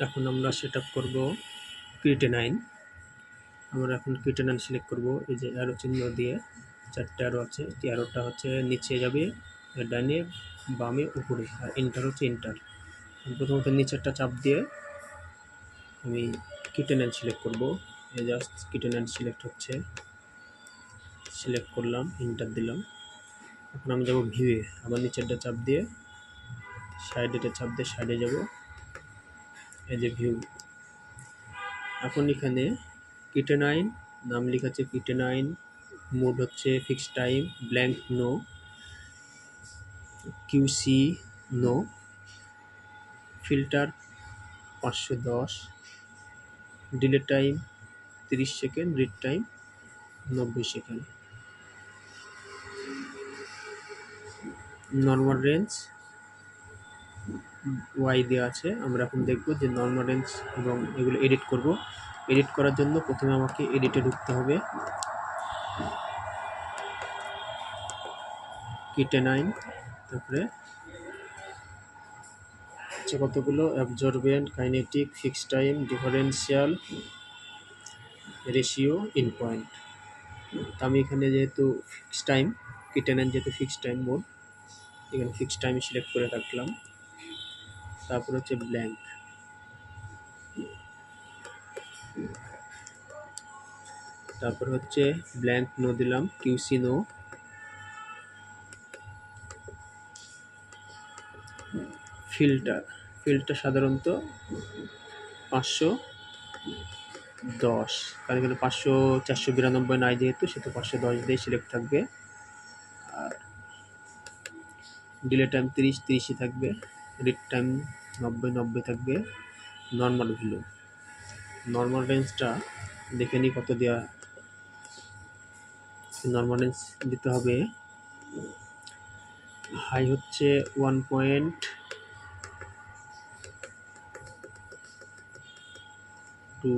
এখন আমরা set up করবো ক্রিটেনাইন। আমরা এখন ক্রিটেনাইন সিলেক্ট করব। এই যে অ্যারো চিহ্ন দিয়ে 4টে অ্যারো আছে, এই অ্যারোটা হচ্ছে নিচে যাবে, ডাইনে বামে উপরে, আর এন্টার হচ্ছে এন্টার। প্রথমত নিচেরটা চাপ দিয়ে আমি ক্রিটেনাইন সিলেক্ট করব। এই জাস্ট ক্রিটেনাইন সিলেক্ট হচ্ছে, সিলেক্ট করলাম, এন্টার দিলাম। এখন আমি যাব ভিউয়ে, আবার নিচেরটা চাপ দিয়ে সাইডেটা চাপ দিয়ে সাইডে যাব। এই যে ভিউ। এখন এখানে ক্রিটেনাইন নাম লেখা আছে ক্রিটেনাইন, মোড হচ্ছে fixed time, blank no, QC no, filter 510, delay time 30 second, read time 90 second, normal range ওয়াই দেওয়া আছে। আমরা এখন দেখব যে নর্মাল রেঞ্জ এবং এগুলো এডিট করব। এডিট করার জন্য প্রথমে আমাকে এডিটে ঢুকতে হবে। ক্রিটেনাইন, তারপরে কতগুলো absorbent, kinetic, fixed time, differential, ratio, in point. আমি এখানে যেহেতু ফিক্সড টাইম, ক্রিটেনাইন যেহেতু ফিক্সড টাইম মোড, এখানে ফিক্সড টাইম সিলেক্ট করে রাখলাম। তারপর হচ্ছে ব্ল্যাঙ্ক, তারপর হচ্ছে ব্ল্যাঙ্ক নো দিলাম, কিউসি নো, ফিল্টার, ফিল্টার সাধারণত 510, কারণ এখানে 492 নাই যেহেতু, সেহেতু 510 দিয়ে সিলেক্ট থাকবে। আর ডিলে টাইম 30ই থাকবে, রিড টাইম 90 থাকবে। নর্মাল ভ্যালু, নর্মাল রেঞ্জটা দেখে নিই কত দেওয়া। নর্মাল রেঞ্জ দিতে হবে, হাই হচ্ছে 1.2,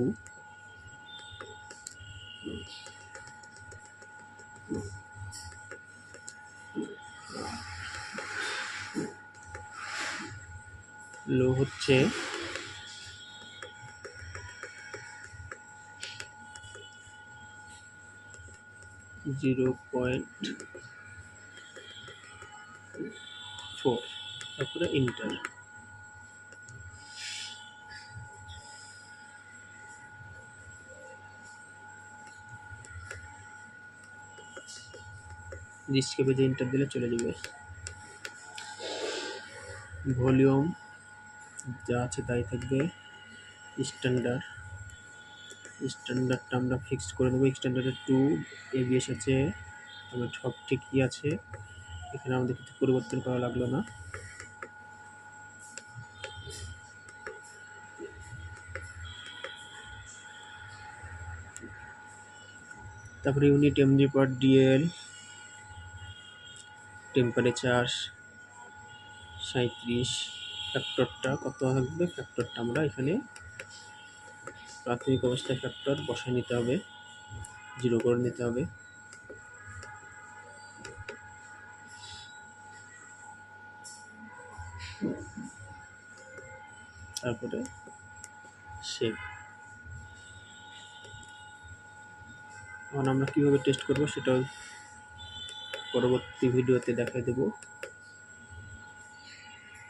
লো হচ্ছে 0.4, তারপরে ইন্টার। ডিসকে পেজে ইন্টার দিলে চলে যাবে। ভলিউম যা আছে তাই থাকবে। স্ট্যান্ডার্ডটা আমরা ফিক্সড করে দেবো। স্ট্যান্ডার্ডে 2 এবিএস আছে, তবে সব ঠিকই আছে, এখানে আমাদের কিছু পরিবর্তন করা লাগলো না। তারপরে ইউনিট এমজি পার ডিএল, টেম্পারেচার 37, ফ্যাক্টরটা কত থাকবে, ফ্যাক্টরটা আমরা এখানে প্রাথমিক অবস্থায় ফ্যাক্টর বসায় নিতে হবে, 0 করে নিতে হবে। তারপরে সেভ। এখন আমরা কীভাবে টেস্ট করব সেটাও পরবর্তী ভিডিওতে দেখাই দেবো।